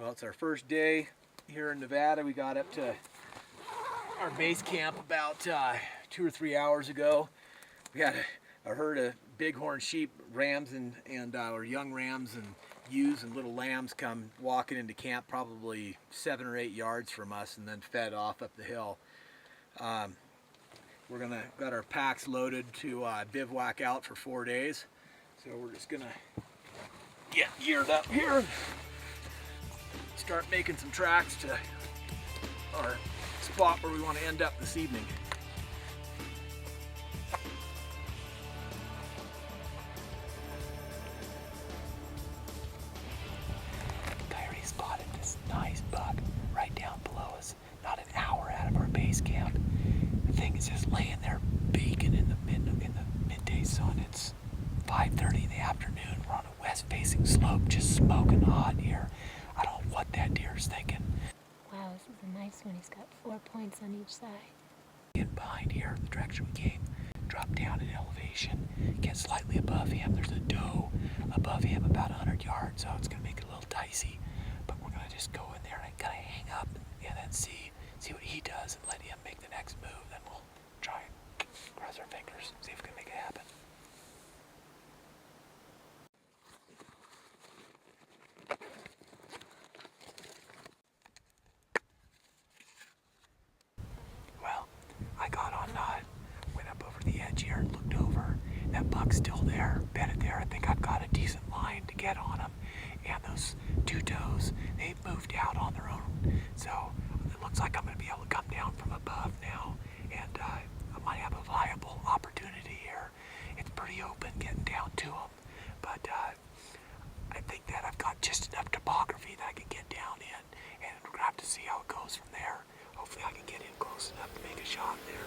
Well, it's our first day here in Nevada. We got up to our base camp about 2 or 3 hours ago. We had a herd of bighorn sheep, rams, and our young rams and ewes and little lambs come walking into camp probably 7 or 8 yards from us, and then fed off up the hill. Got our packs loaded to bivouac out for 4 days. So we're just gonna get geared up here and start making some tracks to our spot where we want to end up this evening. Kyri spotted this nice buck right down below us, not an hour out of our base camp. The thing is just laying there baking in the midday sun. It's 5:30 in the afternoon. We're on a west-facing slope, just smoking hot here. I don't know what that deer's thinking. Wow, this is a nice one. He's got 4 points on each side. And behind here, the direction we came, drop down in elevation, get slightly above him. There's a doe above him about 100 yards, so it's going to make it a little dicey. But we're going to just go in there and kind of hang up and then see what he does and let him make the next move. Then we'll try and cross our fingers, see if we can make it happen. Well, I got on, went up over the edge here and looked over. That buck's still there, bedded there. I think I've got a decent line to get on him. And those 2 does, they've moved out on their own. So it looks like I'm going to be able to come down from above now. And I might have a viable opportunity here. It's pretty open getting down to them. But I think that I've got just enough topography that I can get down in. And we're going to have to see how it goes from there. Hopefully I can get in close enough to make a shot there.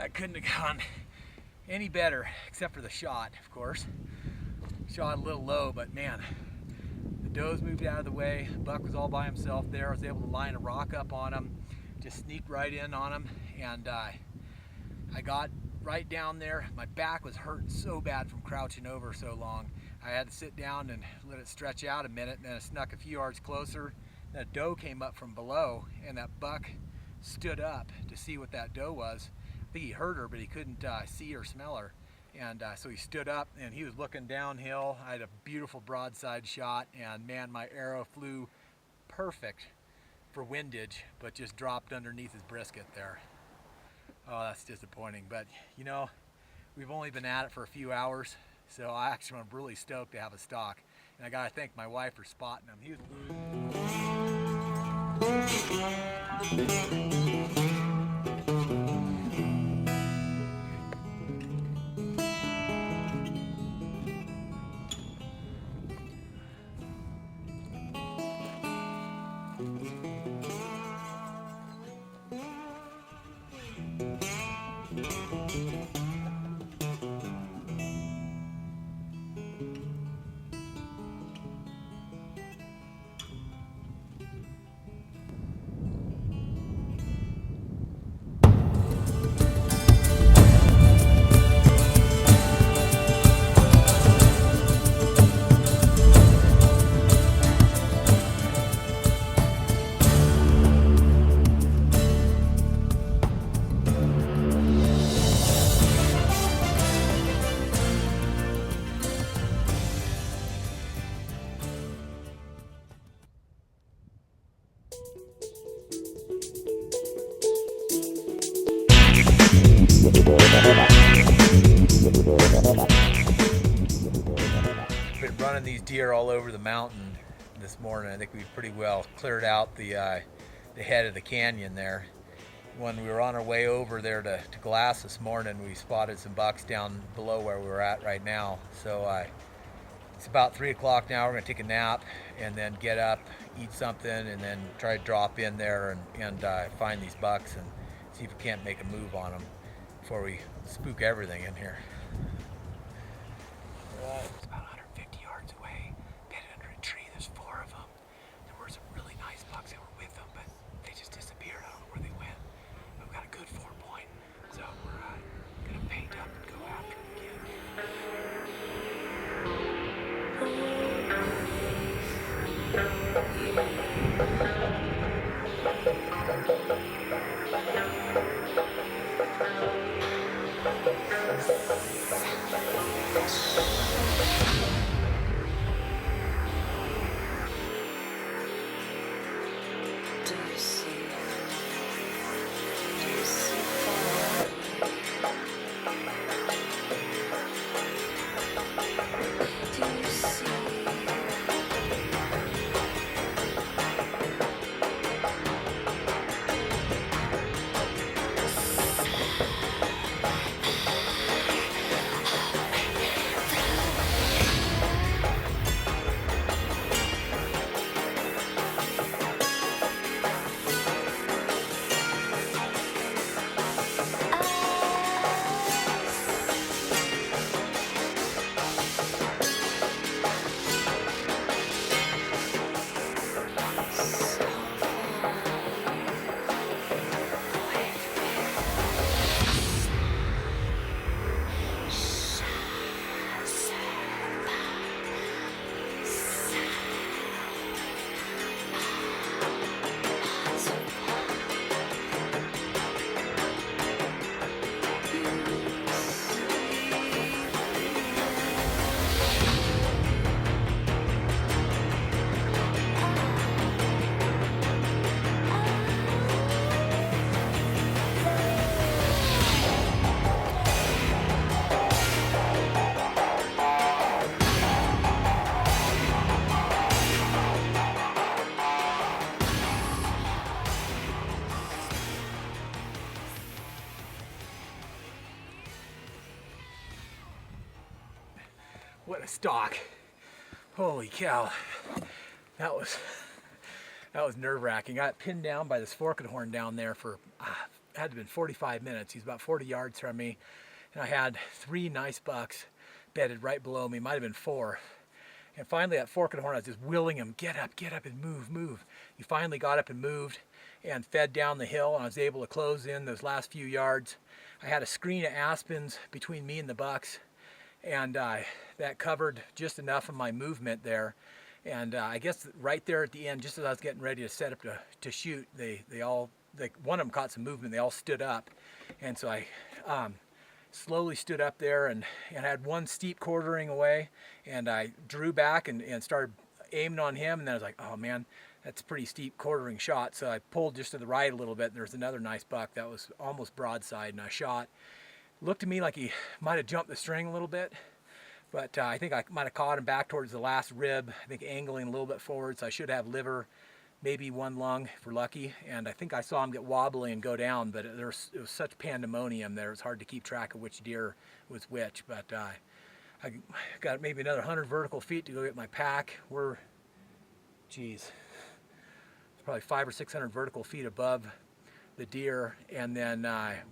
That couldn't have gone any better, except for the shot, of course. Shot a little low, but man, the does moved out of the way. Buck was all by himself there. I was able to line a rock up on him, just sneaked right in on him, and I got right down there. My back was hurting so bad from crouching over so long. I had to sit down and let it stretch out a minute, and then I snuck a few yards closer. That doe came up from below, and that buck stood up to see what that doe was. I think he heard her, but he couldn't see or smell her. And so he stood up and he was looking downhill. I had a beautiful broadside shot, and man, my arrow flew perfect for windage, but just dropped underneath his brisket there. Oh, that's disappointing. But you know, we've only been at it for a few hours, so I actually am really stoked to have a stock. And I gotta thank my wife for spotting him. He was been running these deer all over the mountain this morning. I think we pretty well cleared out the head of the canyon there. When we were on our way over there to Glass this morning, we spotted some bucks down below where we were at right now. So it's about 3 o'clock now. We're gonna take a nap and then get up, eat something, and then try to drop in there and find these bucks and see if we can't make a move on them before we spook everything in here. It's about 150 yards away, bedded under a tree. There's 4 of them. There were some really nice bucks that were with them, but they just disappeared. I don't know where they went. But we've got a good 4-point, so we're gonna paint up and go after them again. What a stock. Holy cow. That was nerve-wracking. I got pinned down by this fork of the horn down there for had to have been 45 minutes. He's about 40 yards from me, and I had 3 nice bucks bedded right below me. Might have been 4. And finally, at fork of the horn, I was just willing him, get up, and move. He finally got up and moved and fed down the hill, and I was able to close in those last few yards. I had a screen of aspens between me and the bucks, and that covered just enough of my movement there. And I guess right there at the end, just as I was getting ready to set up to shoot, one of them caught some movement. They all stood up, and so I slowly stood up there and had one steep quartering away, and I drew back and started aiming on him, and then I was like, oh man, that's a pretty steep quartering shot. So I pulled just to the right a little bit, and there's another nice buck that was almost broadside, and I shot. Looked to me like he might have jumped the string a little bit, but I think I might have caught him back towards the last rib, I think angling a little bit forward, so I should have liver, maybe 1 lung if we're lucky. And I think I saw him get wobbly and go down, but it was such pandemonium there, it's hard to keep track of which deer was which. But I got maybe another 100 vertical feet to go get my pack. We're, geez, probably 500 or 600 vertical feet above the deer, and then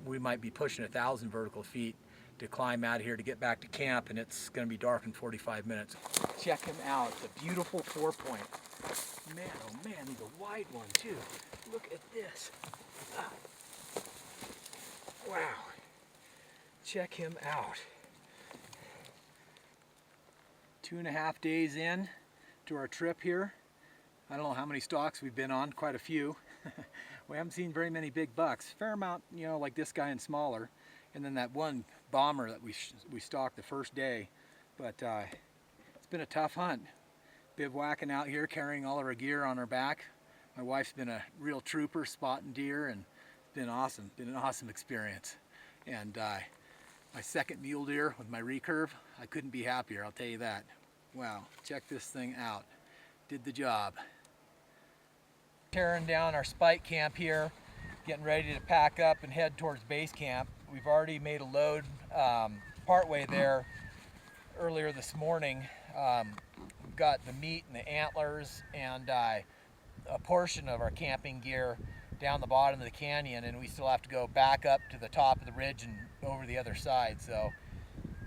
we might be pushing 1,000 vertical feet to climb out of here to get back to camp, and it's going to be dark in 45 minutes. Check him out, the beautiful 4-point. Man, oh man, he's a wide one too. Look at this. Wow. Check him out. 2.5 days in to our trip here. I don't know how many stalks we've been on, quite a few. We haven't seen very many big bucks. Fair amount, you know, like this guy and smaller. And then that one bomber that we stalked the first day. But it's been a tough hunt. Bivouacking out here, carrying all of our gear on our back. My wife's been a real trooper spotting deer, and it's been awesome. Been an awesome experience. And my second mule deer with my recurve, I couldn't be happier, I'll tell you that. Wow, check this thing out. Did the job. Tearing down our spike camp here, getting ready to pack up and head towards base camp. We've already made a load partway there earlier this morning. We've got the meat and the antlers and a portion of our camping gear down the bottom of the canyon, and we still have to go back up to the top of the ridge and over the other side. So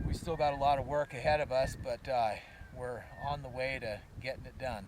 we still got a lot of work ahead of us, but we're on the way to getting it done.